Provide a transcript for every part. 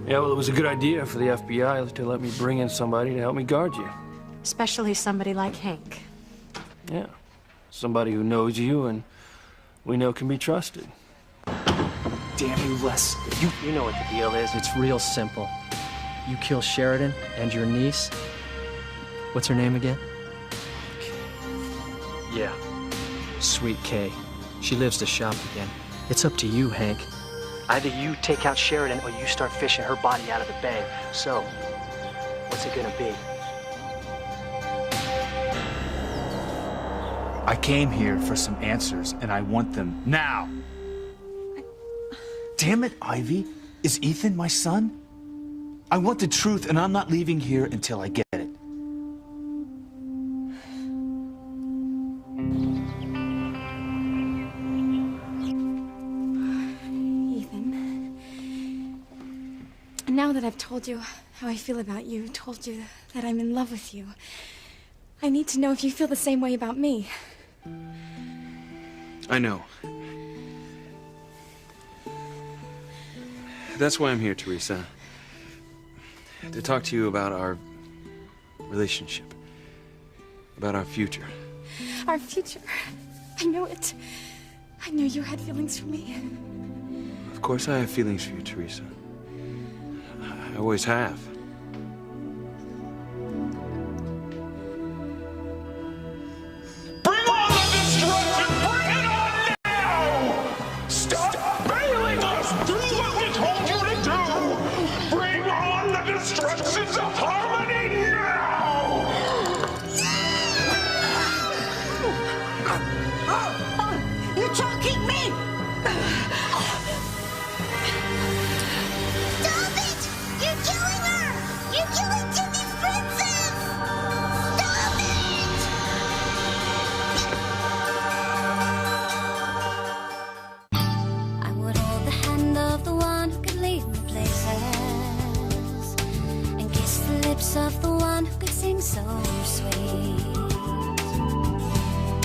Yeah, well, it was a good idea for the FBI to let me bring in somebody to help me guard you. Especially somebody like Hank. Yeah, somebody who knows you and we know can be trusted. Damn you, Les. You know what the deal is. It's real simple. You kill Sheridan and your niece. What's her name again? Yeah. Sweet Kay. She lives to shop again. It's up to you, Hank. Either you take out Sheridan or you start fishing her body out of the bay. So, what's it gonna be? I came here for some answers, and I want them now. Damn it, Ivy. Is Ethan my son? I want the truth, and I'm not leaving here until I get it. Now that I've told you how I feel about you, told you that I'm in love with you, I need to know if you feel the same way about me. I know. That's why I'm here, Teresa. To talk to you about our relationship. About our future. Our future. I know it. I knew you had feelings for me. Of course I have feelings for you, Teresa. I always have. Bring on the destruction! Bring it on now! Stop bailing us! Do what we told you to do! Bring on the destructions of harmony now! You're choking me! Stop it! You're killing her! You're killing Timmy's princess! Stop it! I would hold the hand of the one who could leave me places and kiss the lips of the one who could sing so sweet.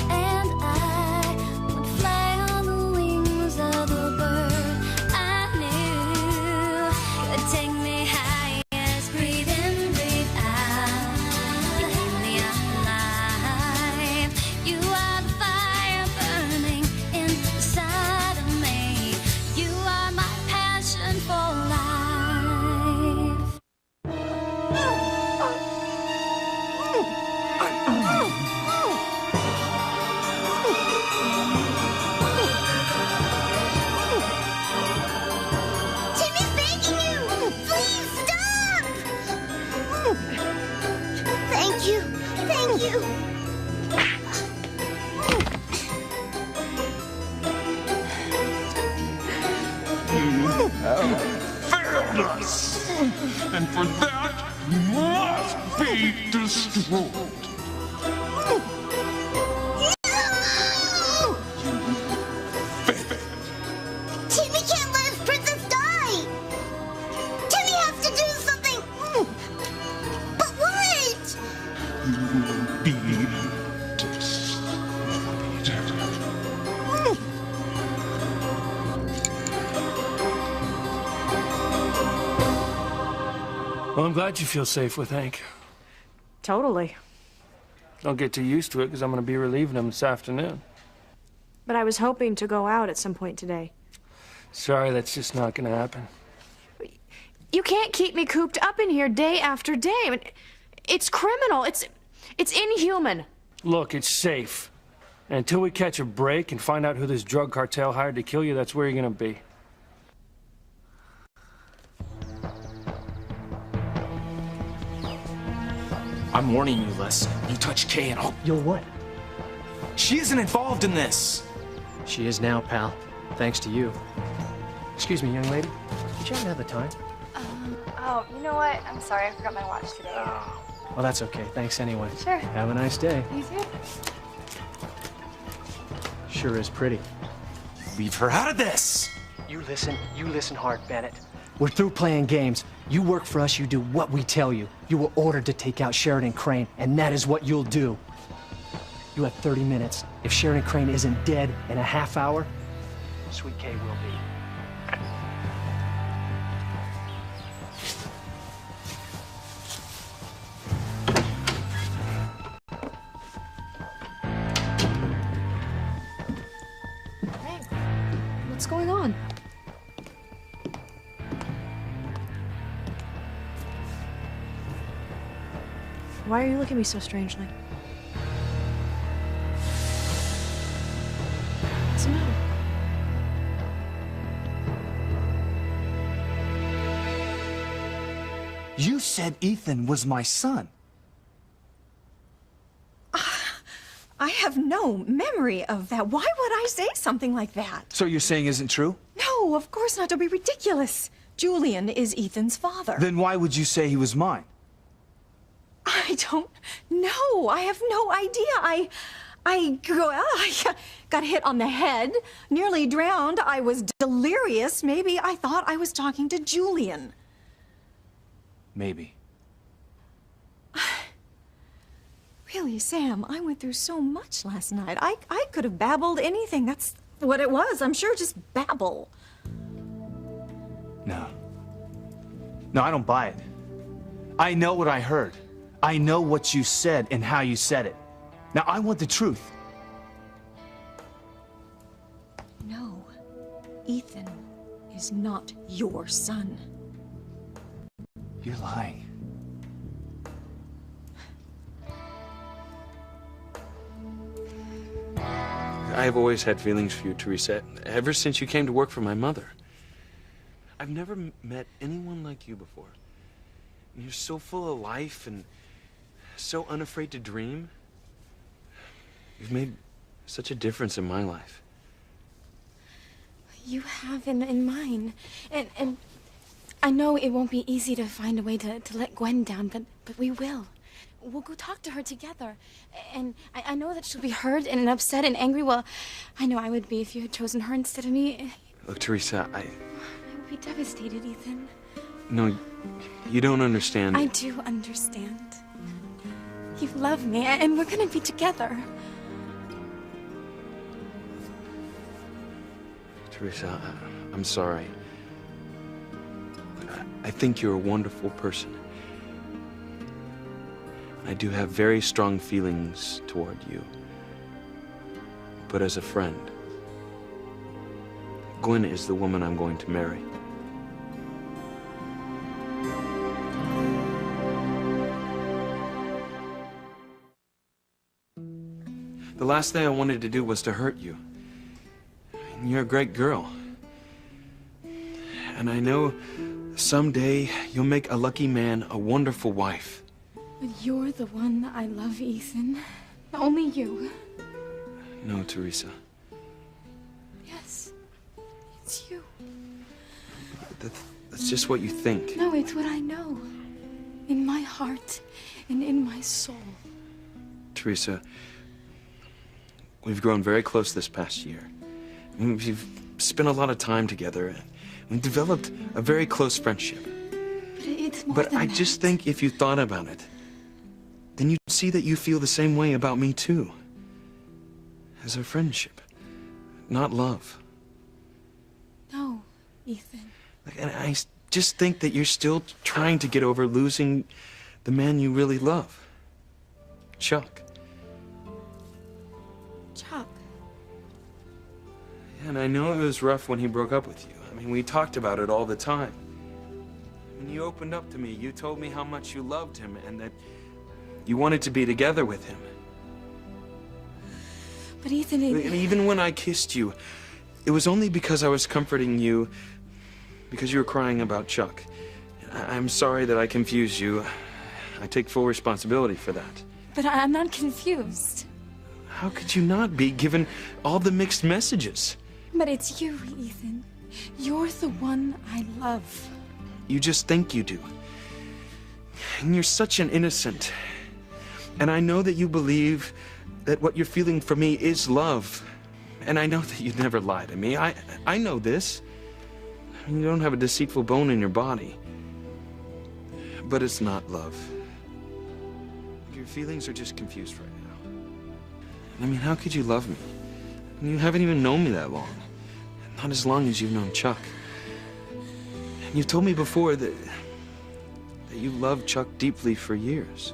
And I would fly on the wings of the bird I knew could take me high as breathe in, breathe out. You keep me alive. You are the fire burning inside of me. You are my passion for life. Timmy's begging you! Please stop! Thank you. Thank you. Failed us! And for that, you must be destroyed! Timmy can't let his princess die! Timmy has to do something! But what? Be destroyed. Well, I'm glad you feel safe with Hank. Totally. Don't get too used to it, because I'm going to be relieving him this afternoon. But I was hoping to go out at some point today. Sorry, that's just not going to happen. You can't keep me cooped up in here day after day. I mean, it's criminal. It's inhuman. Look, it's safe. And until we catch a break and find out who this drug cartel hired to kill you, that's where you're going to be. I'm warning you, Les. You touch Kay and I'll... You'll what? She isn't involved in this! She is now, pal. Thanks to you. Excuse me, young lady. Did you happen to have the time? Oh, you know what? I'm sorry, I forgot my watch today. Well, that's okay. Thanks anyway. Sure. Have a nice day. You too? Sure is pretty. Leave her out of this! You listen hard, Bennett. We're through playing games. You work for us, you do what we tell you. You were ordered to take out Sheridan Crane, and that is what you'll do. You have 30 minutes. If Sheridan Crane isn't dead in a half hour, Sweet Kay will be. on? Why are you looking at me so strangely? What's the matter? You said Ethan was my son. I have no memory of that. Why would I say something like that? So you're saying isn't true? No, of course not. Don't be ridiculous. Julian is Ethan's father. Then why would you say he was mine? I don't know. I have no idea. I got hit on the head, nearly drowned. I was delirious. Maybe I thought I was talking to Julian. Maybe. Really, Sam, I went through so much last night. I could have babbled anything. That's what it was. I'm sure, just babble. No. No, I don't buy it. I know what I heard. I know what you said and how you said it. Now, I want the truth. No, Ethan is not your son. You're lying. I've always had feelings for you, Teresa, ever since you came to work for my mother. I've never met anyone like you before. You're so full of life and so unafraid to dream. You've made such a difference in my life. You have in mine. And I know it won't be easy to find a way to let Gwen down, but we will. We'll go talk to her together. And I know that she'll be hurt and upset and angry. Well, I know I would be if you had chosen her instead of me. Look, Teresa, I would be devastated, Ethan. No, you don't understand. I do understand. You love me, and we're gonna be together. Teresa, I'm sorry. I think you're a wonderful person. I do have very strong feelings toward you. But as a friend, Gwen is the woman I'm going to marry. The last thing I wanted to do was to hurt you. And you're a great girl. And I know someday you'll make a lucky man a wonderful wife. But you're the one I love, Ethan. Only you. No, Teresa. Yes, it's you. That's just what you think. No, it's what I know. In my heart and in my soul. Teresa, we've grown very close this past year. We've spent a lot of time together. We've developed a very close friendship. But it's more But than I that. just think if you thought about it, then you'd see that you feel the same way about me too. As a friendship, not love. No, Ethan. And I just think that you're still trying to get over losing the man you really love. Chuck. Chuck. And I know it was rough when he broke up with you. I mean, we talked about it all the time. When you opened up to me, you told me how much you loved him and that you wanted to be together with him. But Ethan, And even when I kissed you, it was only because I was comforting you because you were crying about Chuck. I'm sorry that I confused you. I take full responsibility for that. But I'm not confused. How could you not be, given all the mixed messages? But it's you, Ethan. You're the one I love. You just think you do. And you're such an innocent. And I know that you believe that what you're feeling for me is love. And I know that you'd never lie to me. I know this. I mean, you don't have a deceitful bone in your body. But it's not love. Your feelings are just confused right now. I mean, how could you love me? You haven't even known me that long. Not as long as you've known Chuck. And you've told me before that you loved Chuck deeply for years.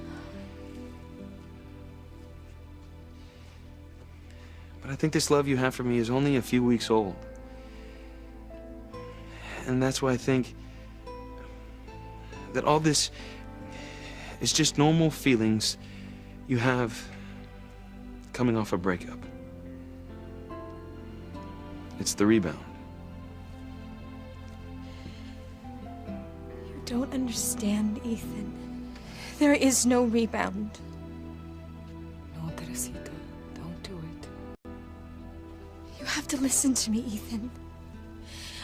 But I think this love you have for me is only a few weeks old. And that's why I think that all this is just normal feelings you have coming off a breakup. It's the rebound. You don't understand, Ethan. There is no rebound. No, Teresita, don't do it. You have to listen to me, Ethan.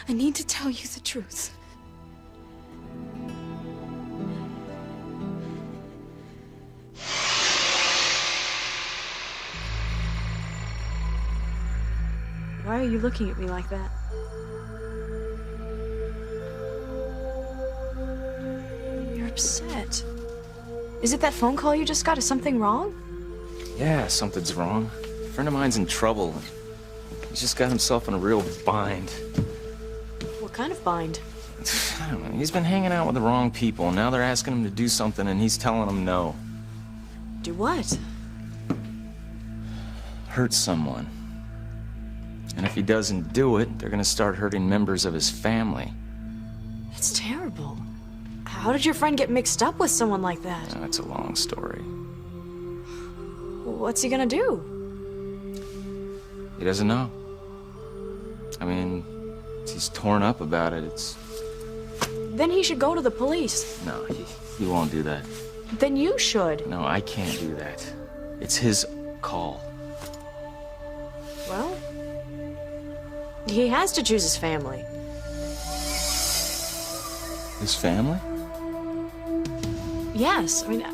I need to tell you the truth. Why are you looking at me like that? You're upset. Is it that phone call you just got? Is something wrong? Yeah, something's wrong. A friend of mine's in trouble. He's just got himself in a real bind. What kind of bind? I don't know. He's been hanging out with the wrong people. Now they're asking him to do something, and he's telling them no. Do what? Hurt someone. And if he doesn't do it, they're gonna start hurting members of his family. It's terrible. How did your friend get mixed up with someone like that? Oh, it's a long story. What's he gonna do? He doesn't know. I mean, he's torn up about it. Then he should go to the police. No, he won't do that. Then you should. No, I can't do that. It's his call. Well, he has to choose his family. His family? Yes, I mean,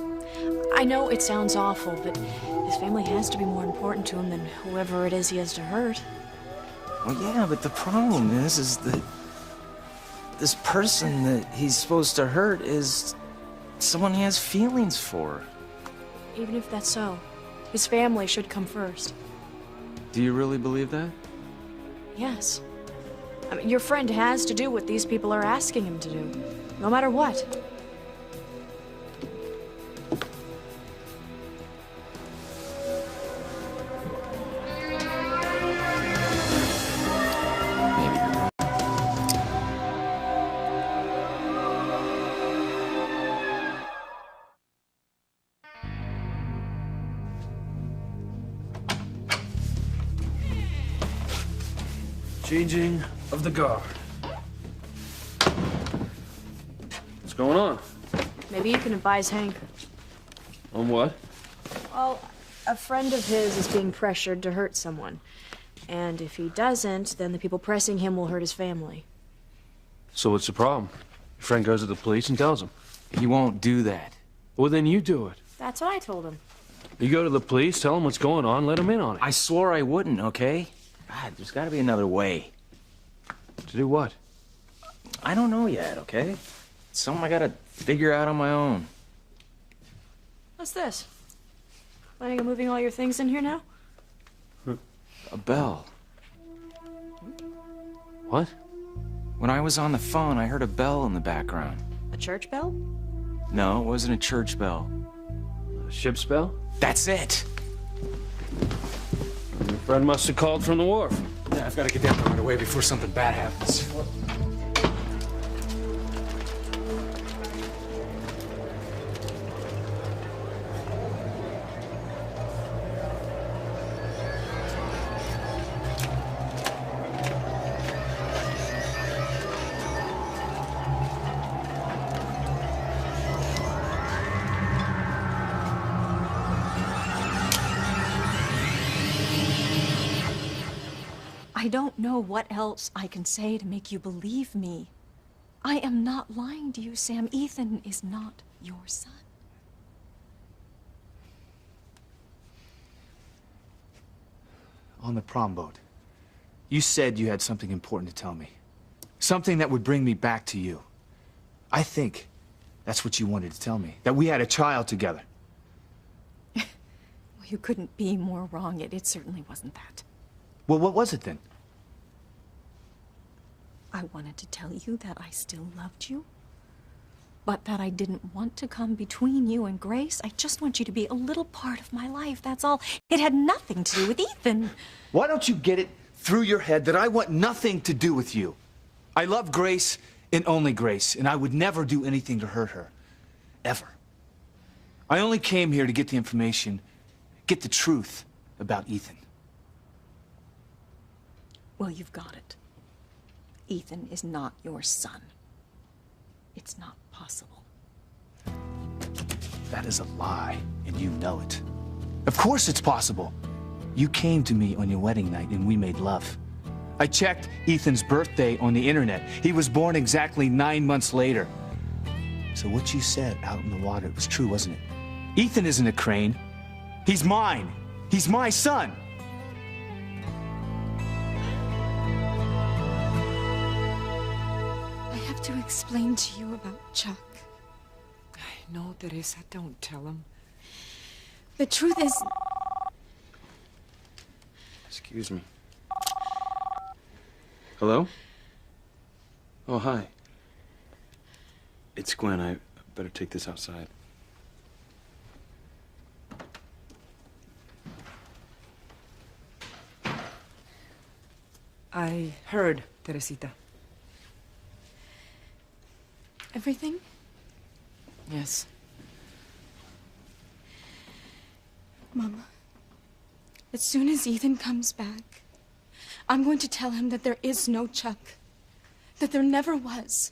I know it sounds awful, but his family has to be more important to him than whoever it is he has to hurt. Well, yeah, but the problem is that this person that he's supposed to hurt is someone he has feelings for. Even if that's so, his family should come first. Do you really believe that? Yes. I mean, your friend has to do what these people are asking him to do, no matter what. Changing of the guard. What's going on? Maybe you can advise Hank. On what? Well, a friend of his is being pressured to hurt someone. And if he doesn't, then the people pressing him will hurt his family. So what's the problem? Your friend goes to the police and tells them. He won't do that. Well, then you do it. That's what I told him. You go to the police, tell them what's going on, let them in on it. I swore I wouldn't, okay? God, there's gotta be another way. To do what? I don't know yet, okay? It's something I gotta figure out on my own. What's this? Planning on moving all your things in here now? A bell. What? When I was on the phone, I heard a bell in the background. A church bell? No, it wasn't a church bell. A ship's bell? That's it! Your friend must have called from the wharf. Yeah, I've got to get down there right away before something bad happens. I don't know what else I can say to make you believe me. I am not lying to you, Sam. Ethan is not your son. On the prom boat, you said you had something important to tell me. Something that would bring me back to you. I think that's what you wanted to tell me. That we had a child together. Well, you couldn't be more wrong. It certainly wasn't that. Well, what was it then? I wanted to tell you that I still loved you, but that I didn't want to come between you and Grace. I just want you to be a little part of my life, that's all. It had nothing to do with Ethan. Why don't you get it through your head that I want nothing to do with you? I love Grace and only Grace, and I would never do anything to hurt her. Ever. I only came here to get the information, get the truth about Ethan. Well, you've got it. Ethan is not your son. It's not possible. That is a lie, and you know it. Of course it's possible. You came to me on your wedding night, and we made love. I checked Ethan's birthday on the internet. He was born exactly 9 months later. So what you said out in the water was true, wasn't it? Ethan isn't a Crane. He's mine. He's my son. I have to explain to you about Chuck. No, Teresa, don't tell him. The truth is... Excuse me. Hello? Oh, hi. It's Gwen. I better take this outside. I heard, Teresita. Everything? Yes. Mama, as soon as Ethan comes back, I'm going to tell him that there is no Chuck. That there never was.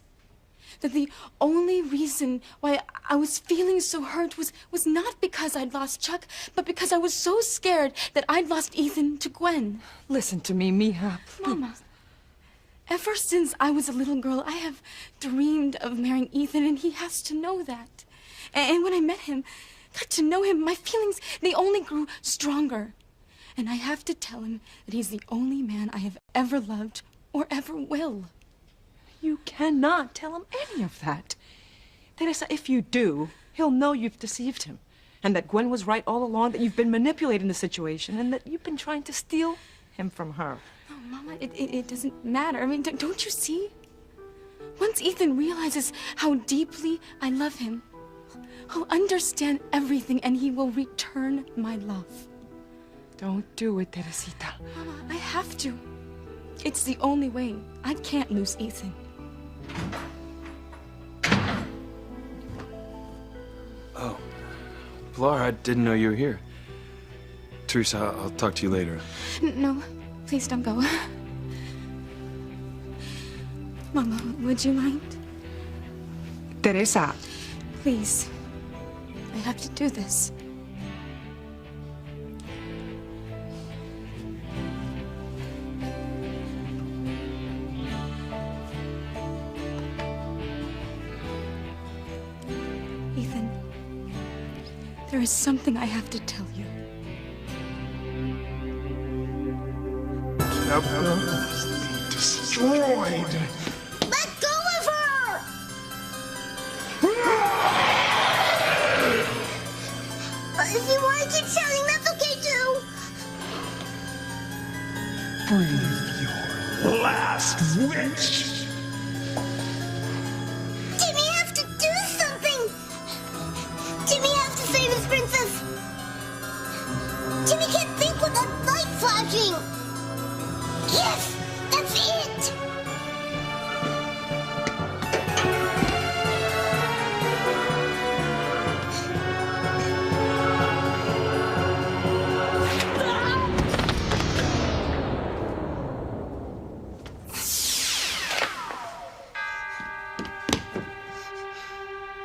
That the only reason why I was feeling so hurt was not because I'd lost Chuck, but because I was so scared that I'd lost Ethan to Gwen. Listen to me, Mija. Mama, ever since I was a little girl, I have dreamed of marrying Ethan, and he has to know that. And when I met him, got to know him, my feelings, they only grew stronger. And I have to tell him that he's the only man I have ever loved or ever will. You cannot tell him any of that. Teresa, if you do, he'll know you've deceived him. And that Gwen was right all along, that you've been manipulating the situation, and that you've been trying to steal him from her. No, Mama, it doesn't matter. I mean, don't you see? Once Ethan realizes how deeply I love him, he'll understand everything and he will return my love. Don't do it, Teresita. Mama, I have to. It's the only way. I can't lose Ethan. Oh. Pilar, I didn't know you were here. Teresa, I'll talk to you later. No, please don't go. Mama, would you mind? Teresa. Please. I have to do this. Ethan, there is something I have to tell you. Destroyed. Let go of her! If you want to keep shouting, that's okay too. Breathe your last wish. Timmy has to do something. Timmy has to save his princess. Timmy can't think without light flashing. Yes, that's it.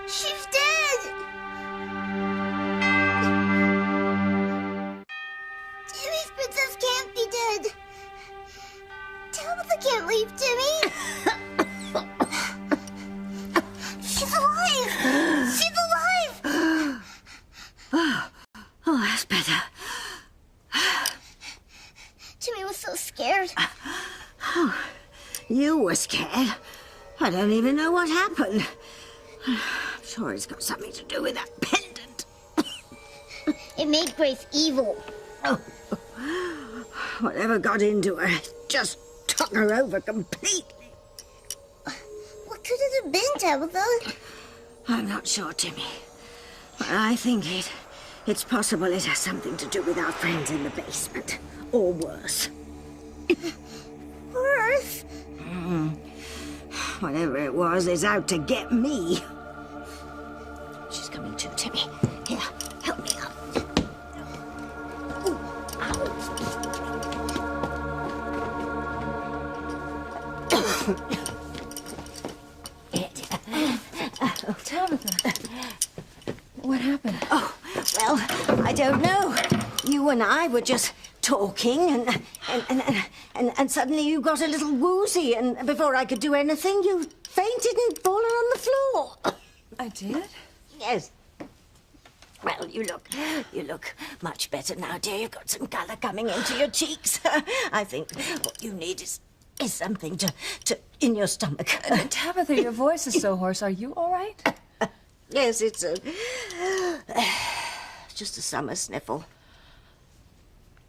She's dead. Timmy's princess can't be dead. Tabitha can't leave Timmy. She's alive. She's alive. Oh, that's better. Timmy was so scared. Oh, you were scared. I don't even know what happened. I'm sure it's got something to do with that pendant. It made Grace evil. Oh, whatever got into her just took her over completely. What could it have been, Tabitha? I'm not sure, Timmy. But I think it's possible it has something to do with our friends in the basement. Or worse. Worse? whatever it was, is out to get me. She's coming too, Timmy. Here, help me up. Ooh, Oh, Tabitha. What happened? Oh, well, I don't know. You and I were just talking, and suddenly you got a little woozy, and before I could do anything, you fainted and fallen on the floor. I did? Yes. Well, you look much better now, dear. You've got some colour coming into your cheeks. I think what you need is something to in your stomach. Tabitha, your voice is so hoarse. Are you all right? Yes, it's just a summer sniffle.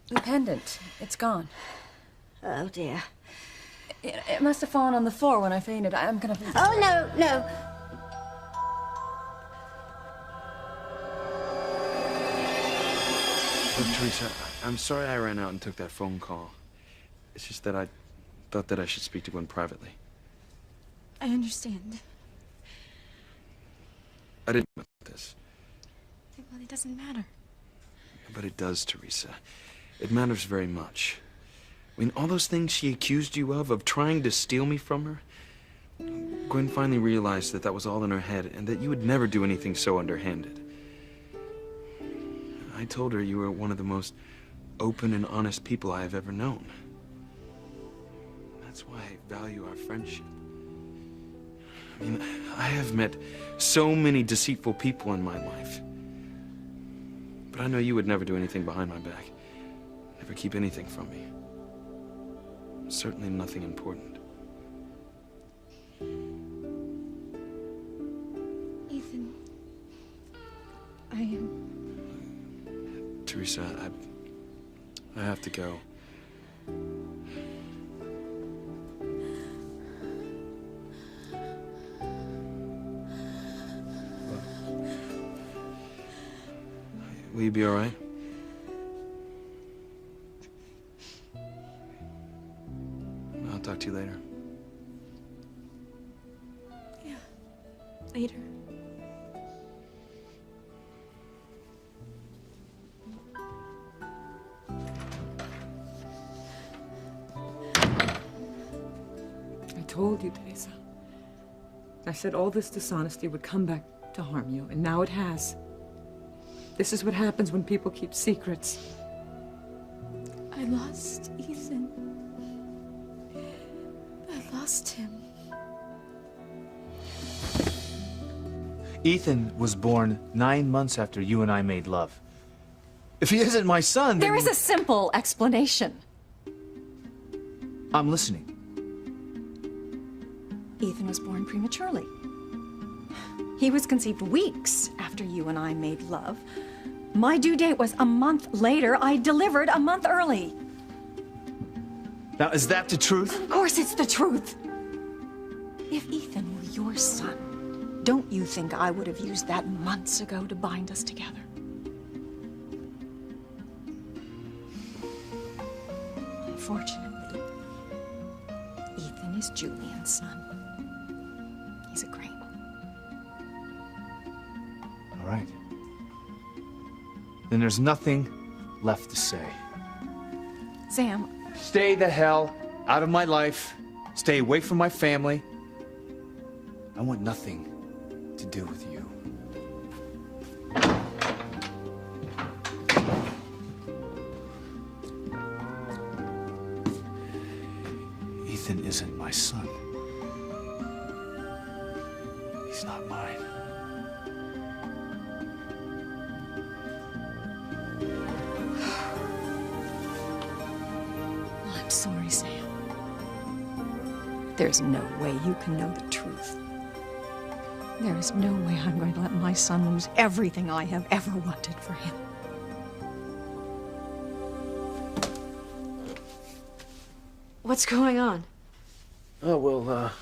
The pendant, it's gone. Oh, dear. It must have fallen on the floor when I fainted. I'm gonna... Oh, no. Look, Teresa, I'm sorry I ran out and took that phone call. It's just that I thought that I should speak to Gwen privately. I understand. I didn't know this. Well, it doesn't matter. But it does, Teresa. It matters very much. I mean, all those things she accused you of trying to steal me from her, Gwen finally realized that that was all in her head and that you would never do anything so underhanded. I told her you were one of the most open and honest people I have ever known. That's why I value our friendship. I mean, I have met so many deceitful people in my life. But I know you would never do anything behind my back. Never keep anything from me. Certainly nothing important. Ethan, I am... Teresa, I have to go. Will you be all right? I'll talk to you later. Yeah, later. I told you, Teresa. I said all this dishonesty would come back to harm you, and now it has. This is what happens when people keep secrets. I lost Ethan. I lost him. Ethan was born 9 months after you and I made love. If he isn't my son, then... There is a simple explanation. I'm listening. Ethan was born prematurely. He was conceived weeks after you and I made love. My due date was a month later. I delivered a month early. Now, is that the truth? Of course it's the truth. If Ethan were your son, don't you think I would have used that months ago to bind us together? Unfortunately, Ethan is Julian's son. He's a great one. All right. Then there's nothing left to say. Sam. Stay the hell out of my life. Stay away from my family. I want nothing to do with you. Ethan isn't my son. He's not mine. I'm sorry, Sam. There's no way you can know the truth. There is no way I'm going to let my son lose everything I have ever wanted for him. What's going on? Oh, well,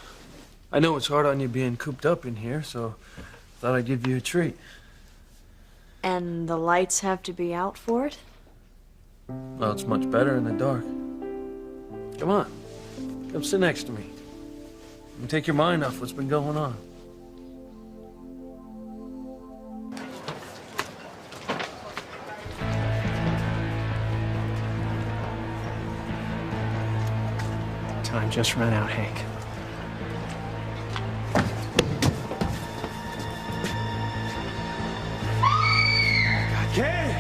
I know it's hard on you being cooped up in here, so thought I'd give you a treat. And the lights have to be out for it? Well, it's much better in the dark. Come on. Come sit next to me. And take your mind off what's been going on. Time just ran out, Hank. Okay.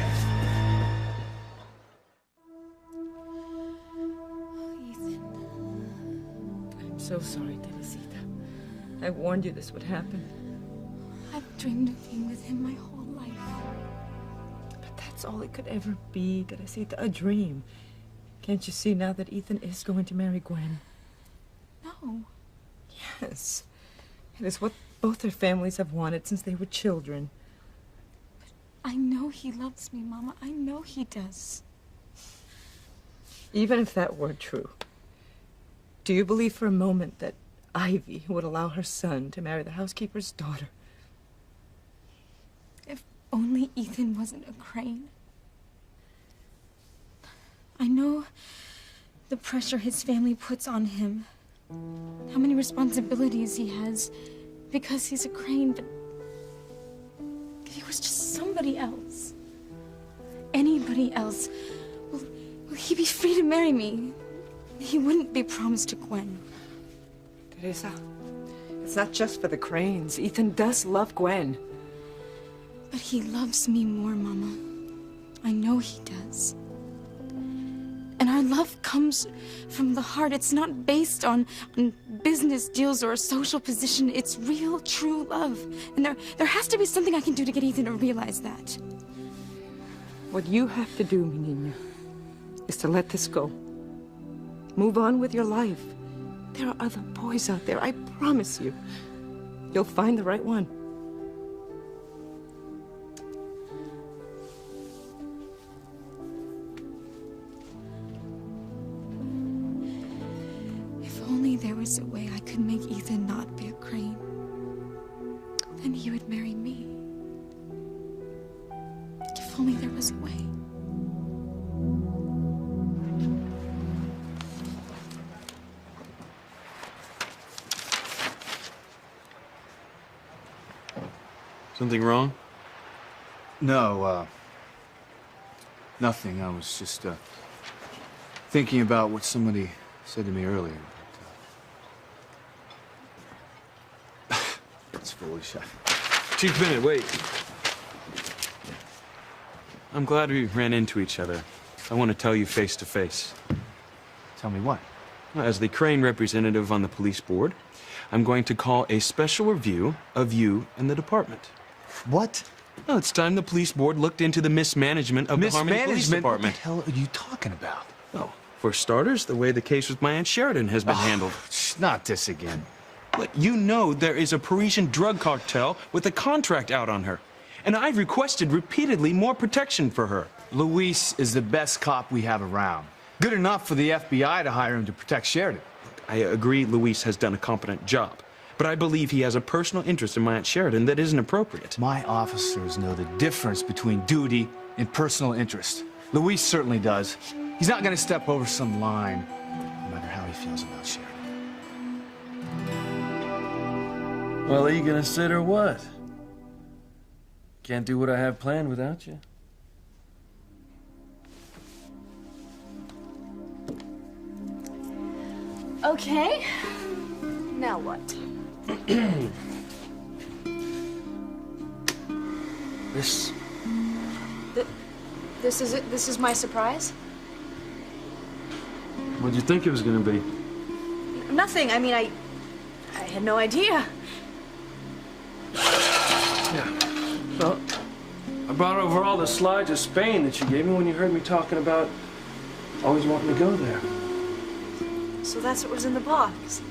I'm so sorry, Teresita. I warned you this would happen. I've dreamed of being with him my whole life. But that's all it could ever be, Teresita, a dream. Can't you see now that Ethan is going to marry Gwen? No. Yes. It is what both their families have wanted since they were children. I know he loves me, Mama. I know he does. Even if that were true, do you believe for a moment that Ivy would allow her son to marry the housekeeper's daughter? If only Ethan wasn't a Crane. I know the pressure his family puts on him, how many responsibilities he has because he's a Crane, but if he was just somebody else, anybody else, will he be free to marry me? He wouldn't be promised to Gwen. Teresa, it's not just for the Cranes. Ethan does love Gwen. But he loves me more, Mama. I know he does. And our love comes from the heart. It's not based on business deals or a social position. It's real, true love. And there has to be something I can do to get Ethan to realize that. What you have to do, mi niña, is to let this go. Move on with your life. There are other boys out there, I promise you. You'll find the right one. If only there was a way I could make Ethan not be a Crane. Then he would marry me. If only there was a way. Something wrong? No, nothing. I was just, thinking about what somebody said to me earlier. It's foolish. Chief Bennett, wait. I'm glad we ran into each other. I want to tell you face to face. Tell me what? As the Crane representative on the police board, I'm going to call a special review of you and the department. What? Well, it's time the police board looked into the mismanagement of the Harmony Police Department. What the hell are you talking about? Well, for starters, the way the case with my Aunt Sheridan has been handled. Not this again. Look, you know there is a Parisian drug cartel with a contract out on her. And I've requested repeatedly more protection for her. Luis is the best cop we have around. Good enough for the FBI to hire him to protect Sheridan. I agree Luis has done a competent job, but I believe he has a personal interest in my Aunt Sheridan that isn't appropriate. My officers know the difference between duty and personal interest. Luis certainly does. He's not going to step over some line, no matter how he feels about Sheridan. Well, are you gonna sit or what? Can't do what I have planned without you. Okay. Now what? This. This is it? This is my surprise? What'd you think it was gonna be? Nothing. I mean, I had no idea. Yeah. Well, I brought over all the slides of Spain that you gave me when you heard me talking about always wanting to go there. So that's what was in the box.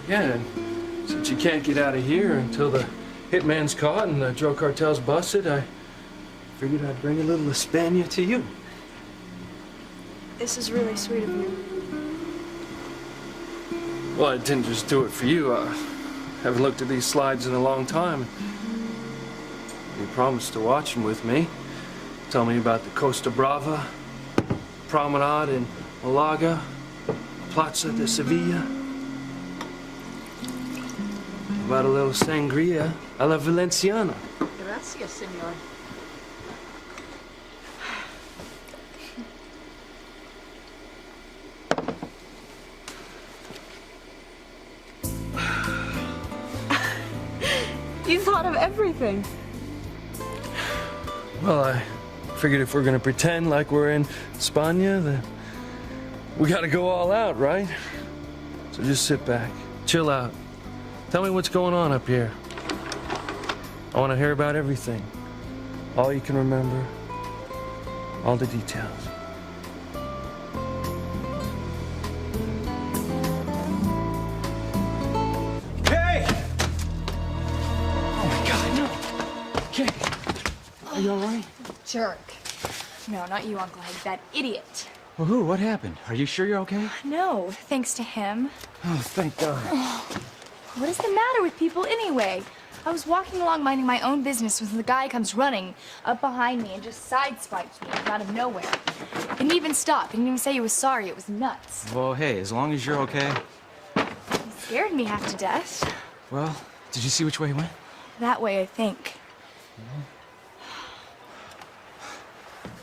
Yeah, and since you can't get out of here until the hitman's caught and the drug cartel's busted, I figured I'd bring a little España to you. This is really sweet of you. Well, I didn't just do it for you. I haven't looked at these slides in a long time. You promised to watch them with me. Tell me about the Costa Brava, Promenade in Malaga, Plaza de Sevilla. about a little sangria a la Valenciana? Gracias, senor. You thought of everything. Well, I figured if we're gonna pretend like we're in Spania, then we gotta go all out, right? So just sit back, chill out. Tell me what's going on up here. I want to hear about everything. All you can remember. All the details. Kay! Oh my God, no. Kay, are you all right? Jerk. No, not you, Uncle Hank. That idiot. Well, who? What happened? Are you sure you're okay? No, thanks to him. Oh, thank God. What is the matter with people anyway? I was walking along minding my own business when the guy comes running up behind me and just sideswiped me out of nowhere. Didn't even stop. Didn't even say he was sorry. It was nuts. Well, hey, as long as you're okay. He scared me half to death. Well, did you see which way he went? That way, I think.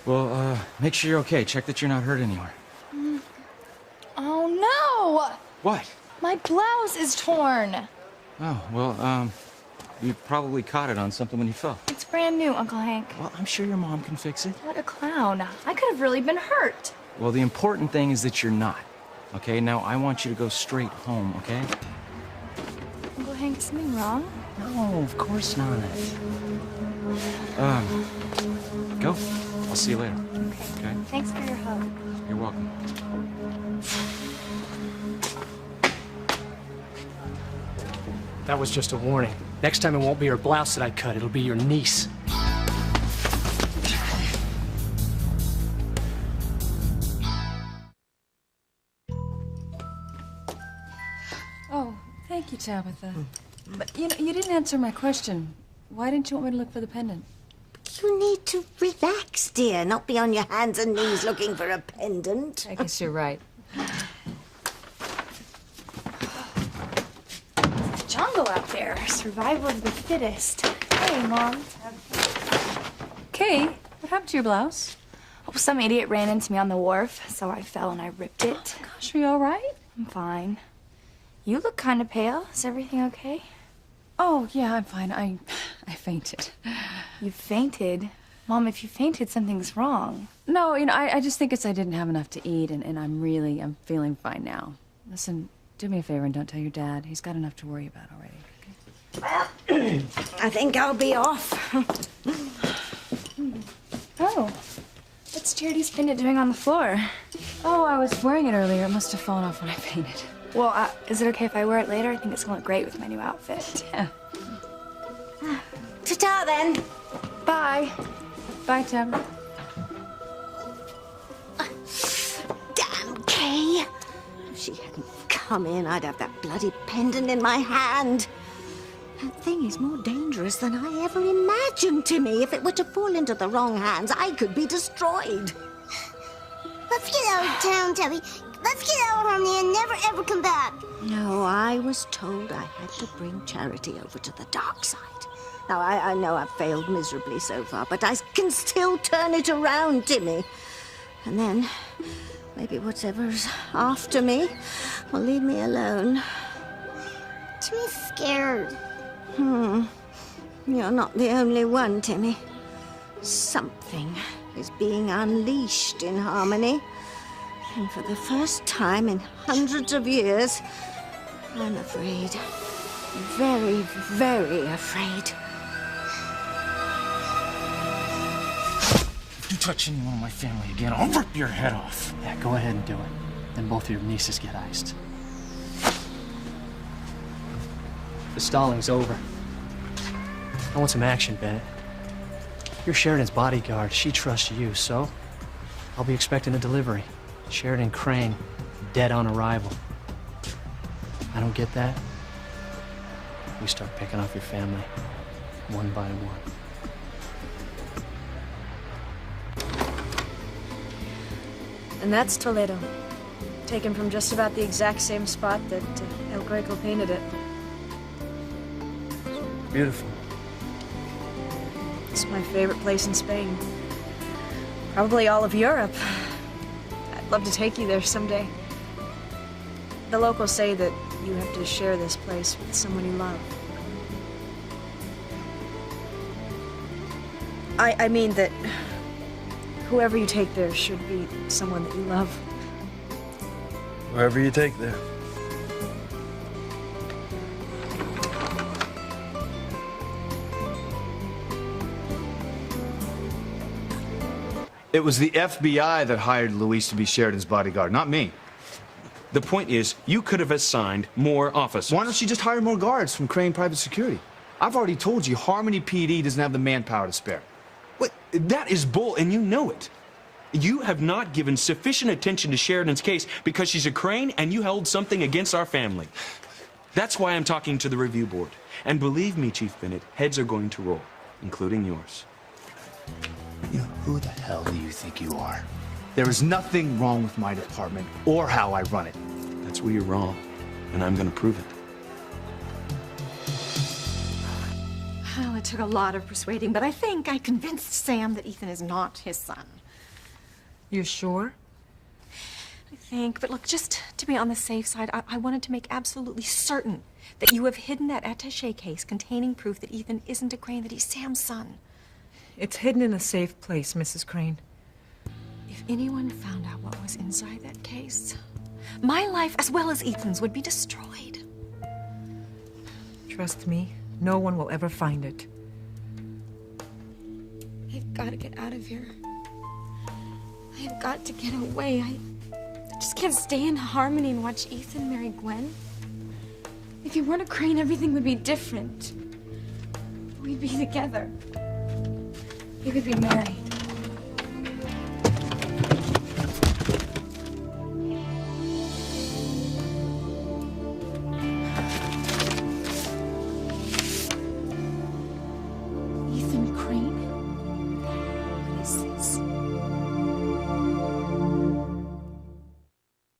Well, make sure you're okay. Check that you're not hurt anywhere. Oh, no! What? My blouse is torn. Oh, well, you probably caught it on something when you fell. It's brand new, Uncle Hank. Well, I'm sure your mom can fix it. What a clown. I could have really been hurt. Well, the important thing is that you're not. Okay, now I want you to go straight home, okay? Uncle Hank, is something wrong? No, of course not. Go. I'll see you later. Okay? Thanks for your help. You're welcome. That was just a warning. Next time it won't be her blouse that I cut, it'll be your niece. Oh, thank you, Tabitha. But you know, you didn't answer my question. Why didn't you want me to look for the pendant? You need to relax, dear, not be on your hands and knees looking for a pendant. I guess you're right. Jungle out there. Survival of the fittest. Hey, Mom. Kay, what happened to your blouse? Oh, some idiot ran into me on the wharf, so I fell and I ripped it. Gosh, are you all right? I'm fine. You look kind of pale. Is everything okay? Oh, yeah, I'm fine. I fainted. You fainted? Mom, if you fainted, something's wrong. No, you know, I just think it's I didn't have enough to eat, and I'm feeling fine now. Listen, do me a favor and don't tell your dad. He's got enough to worry about already, okay? Well, I think I'll be off. Oh, what's Charity's pendant doing on the floor? Oh, I was wearing it earlier. It must have fallen off when I fainted. Well, is it okay if I wear it later? I think it's gonna look great with my new outfit. Yeah. Ta-ta, then. Bye. Bye, Tabitha. Damn, Kay. If she hadn't come in, I'd have that bloody pendant in my hand. That thing is more dangerous than I ever imagined, Timmy. If it were to fall into the wrong hands, I could be destroyed. Let's get out of town, Debbie. Let's get out, honey, and never ever come back. No, I was told I had to bring Charity over to the dark side. Now, I know I've failed miserably so far, but I can still turn it around, Timmy. And then, maybe whatever's after me will leave me alone. Timmy's scared. You're not the only one, Timmy. Something is being unleashed in Harmony. And for the first time in hundreds of years, I'm afraid. Very, very afraid. If you touch anyone in my family again, I'll rip your head off. Yeah, go ahead and do it. Then both of your nieces get iced. The stalling's over. I want some action, Bennett. You're Sheridan's bodyguard. She trusts you, so I'll be expecting a delivery. Sheridan Crane, dead on arrival. I don't get that. We start picking off your family, one by one. And that's Toledo. Taken from just about the exact same spot that El Greco painted it. Beautiful. It's my favorite place in Spain. Probably all of Europe. I'd love to take you there someday. The locals say that you have to share this place with someone you love. I mean that whoever you take there should be someone that you love. Wherever you take there. It was the FBI that hired Luis to be Sheridan's bodyguard, not me. The point is, you could have assigned more officers. Why don't you just hire more guards from Crane Private Security? I've already told you, Harmony PD doesn't have the manpower to spare. What? That is bull, and you know it. You have not given sufficient attention to Sheridan's case because she's a Crane and you held something against our family. That's why I'm talking to the review board. And believe me, Chief Bennett, heads are going to roll, including yours. You know, who the hell do you think you are? There is nothing wrong with my department or how I run it. That's where you're wrong, and I'm going to prove it. Well, it took a lot of persuading, but I think I convinced Sam that Ethan is not his son. You're sure? I think, but look, just to be on the safe side, I wanted to make absolutely certain that you have hidden that attaché case containing proof that Ethan isn't a Crane, that he's Sam's son. It's hidden in a safe place, Mrs. Crane. If anyone found out what was inside that case, my life, as well as Ethan's, would be destroyed. Trust me, no one will ever find it. I've got to get out of here. I've got to get away. I just can't stay in Harmony and watch Ethan marry Gwen. If you weren't a Crane, everything would be different. We'd be together. We would be married.